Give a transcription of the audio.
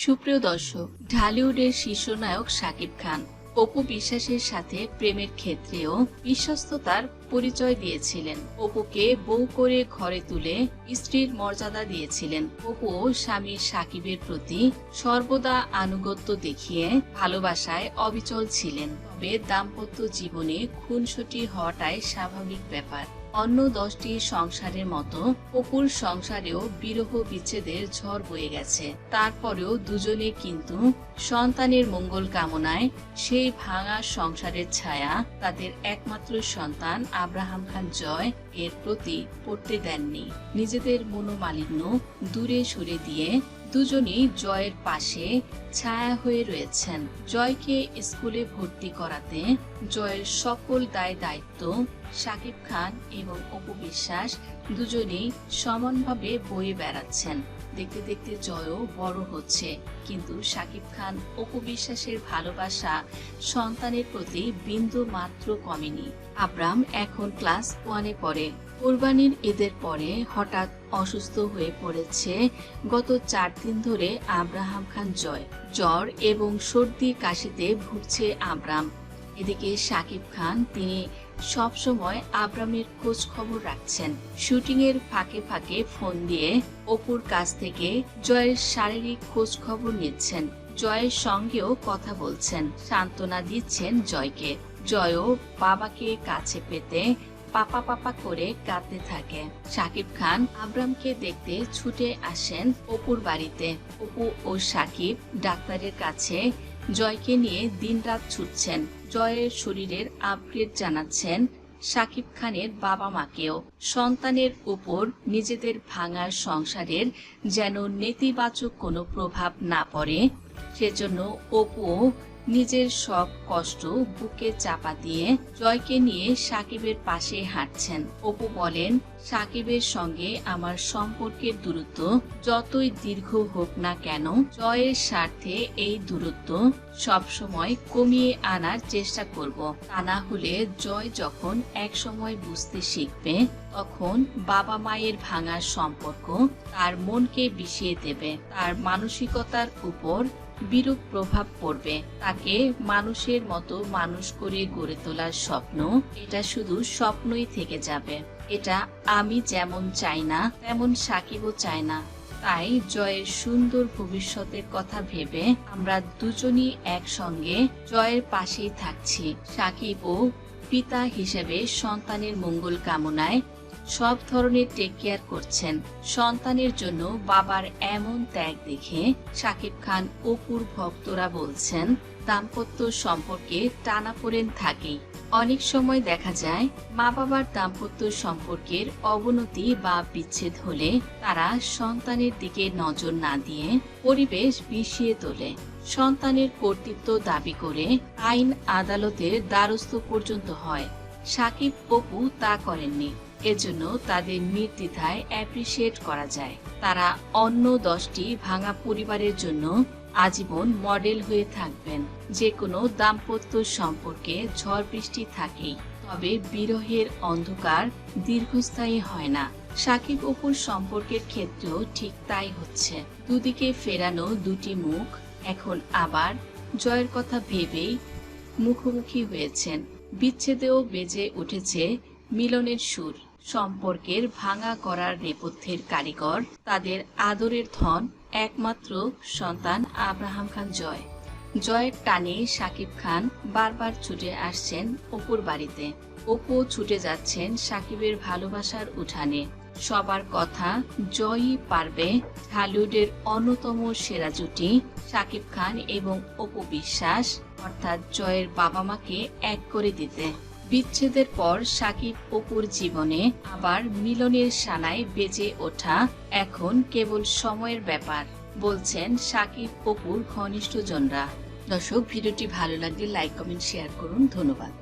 সুপ্রিয় দর্শক, ঢালিউডের শীর্ষনায়ক শাকিব খান অপু বিশ্বাসের সাথে প্রেমের ক্ষেত্রেও বিশ্বস্ততার পরিচয় দিয়েছিলেন। অপুকে বউ করে ঘরে তুলে স্ত্রীর মর্যাদা দিয়েছিলেন। অপু স্বামী শাকিবের প্রতি সর্বদা আনুগত্য দেখিয়ে ভালোবাসায় অবিচল ছিলেন। তবে দাম্পত্য জীবনে খুনসুটি হওয়াটাই স্বাভাবিক ব্যাপার। অন্য 10টি সংসারের মতো অপুর সংসারেও বিরহ বিচ্ছেদের ঝড় বয়ে গেছে। তারপরেও দুজনে কিন্তু সন্তানের মঙ্গল কামনায় সেই ভাঙা সংসারের ছায়া তাদের একমাত্র সন্তান আব্রাহাম খান জয় এর প্রতি পড়তে দেননি। নিজেদের মনোমালিন্য দূরে সরে দিয়ে দুজনেই জয়ের পাশে ছায়া হয়ে রয়েছেন। জয়কে স্কুলে ভর্তি করাতে জয়ের সকল দায় দায়িত্ব শাকিব খান এবং অপু বিশ্বাস দুজনেই সমানভাবে বয়ে বেড়াচ্ছেন। দেখতে দেখতে জয়ও বড় হচ্ছে, কিন্তু শাকিব খান অপু বিশ্বাসের ভালোবাসা সন্তানের প্রতি বিন্দু মাত্র কমেনি। আব্রাম এখন ক্লাস 1-এ পড়ে। কোরবানির ঈদের পরে হঠাৎ অসুস্থ হয়ে পড়েছে গত 4 দিন ধরে আব্রাহাম খান জয়। জ্বর এবং সর্দি কাশিতে ভুগছে আব্রাম। এদিকে শাকিব খান তিনি সবসময় আব্রামের খোঁজ খবর রাখছেন। শুটিং এর ফাঁকে ফাঁকে ফোন দিয়ে অপুর কাছ থেকে জয়ের শারীরিক খোঁজ খবর নিচ্ছেন। জয়ের সঙ্গেও কথা বলছেন, সান্ত্বনা দিচ্ছেন জয়কে। জয়ও বাবাকে কাছে পেতে পাপা পাপা করে কাঁদতে থাকে। শাকিব খান আব্রামকে দেখতে ছুটে আসেন অপুর বাড়িতে। অপু ও শাকিব ডাক্তারের কাছে জয়কে নিয়ে দিনরাত ছুটছেন। জয়ের শরীরের আপডেট জানাচ্ছেন শাকিব খানের বাবা মাকেও। সন্তানের উপর নিজেদের ভাঙা সংসারের যেন নেতিবাচক কোনো প্রভাব না পড়ে, সেজন্য অপু নিজের সব কষ্ট বুকে চাপা দিয়ে জয়কে নিয়ে শাকিবের পাশে হাঁটছেন। অপু বলেন, শাকিবের সঙ্গে আমার সম্পর্কের দূরত্ব যতই দীর্ঘ হোক না কেন, জয়ের স্বার্থে এই দূরত্ব সবসময় কমিয়ে আনার চেষ্টা করব। তা না হলে জয় যখন এক সময় বুঝতে শিখবে, তখন বাবা মায়ের ভাঙা সম্পর্ক তার মনকে বিষিয়ে দেবে, তার মানসিকতার উপর বিরূপ প্রভাব পড়বে। তাকে মানুষের মতো মানুষ করে গড়ে তোলার স্বপ্ন, এটা শুধু স্বপ্নই থেকে যাবে। এটা আমি যেমন চাই না, তেমন সাকিবও চায় না। তাই জয়ের সুন্দর ভবিষ্যতের কথা ভেবে আমরা দুজনই একসঙ্গে জয়ের পাশেই থাকছি। সাকিবও পিতা হিসেবে সন্তানের মঙ্গল কামনায় সব ধরনের টেক কেয়ার করছেন। সন্তানের জন্য বাবার এমন ত্যাগ দেখে শাকিব খান অপুর ভক্তরা বলছেন, দাম্পত্য সম্পর্কে টানাপোড়েন থাকেই। অনেক সময় দেখা যায় মা বাবার দাম্পত্য সম্পর্কের অবনতি বা বিচ্ছেদ হলে তারা সন্তানের দিকে নজর না দিয়ে পরিবেশ বিষিয়ে তোলে। সন্তানের কর্তৃত্ব দাবি করে আইন আদালতের দ্বারস্থ পর্যন্ত হয়। শাকিব অপু তা করেননি। এজন্য তাদের নির্দ্বিধায় অ্যাপ্রিসিয়েট করা যায়। তারা অন্য 10টি ভাঙা পরিবারের জন্য আজীবন মডেল হয়ে থাকবেন। যে কোনো দাম্পত্য সম্পর্কে ঝড় বৃষ্টি থাকেই, তবে বিরহের অন্ধকার দীর্ঘস্থায়ী হয় না। শাকিব অপুর সম্পর্কের ক্ষেত্রেও ঠিক তাই হচ্ছে। দুদিকে ফেরানো দুটি মুখ এখন আবার জয়ের কথা ভেবেই মুখোমুখি হয়েছেন। বিচ্ছেদেও বেজে উঠেছে মিলনের সুর। সম্পর্কের ভাঙা করার নেপথ্যের কারিগর তাদের আদরের ধন একমাত্র সন্তান আব্রাহাম খান জয়। জয়ের টানে শাকিব খান বারবার ছুটে আসছেন অপুর বাড়িতে। অপু ছুটে যাচ্ছেন শাকিবের ভালোবাসার উঠানে। সবার কথা জয়ই পারবে ঢালিউডের অন্যতম সেরা জুটি শাকিব খান এবং অপু বিশ্বাস, অর্থাৎ জয়ের বাবা মাকে এক করে দিতে। বিচ্ছেদের পর শাকিব অপুর জীবনে আবার মিলনের সানায় বেজে ওঠা এখন কেবল সময়ের ব্যাপার, বলছেন শাকিব অপুর ঘনিষ্ঠজনরা। দর্শক, ভিডিওটি ভালো লাগলে লাইক, কমেন্ট, শেয়ার করুন। ধন্যবাদ।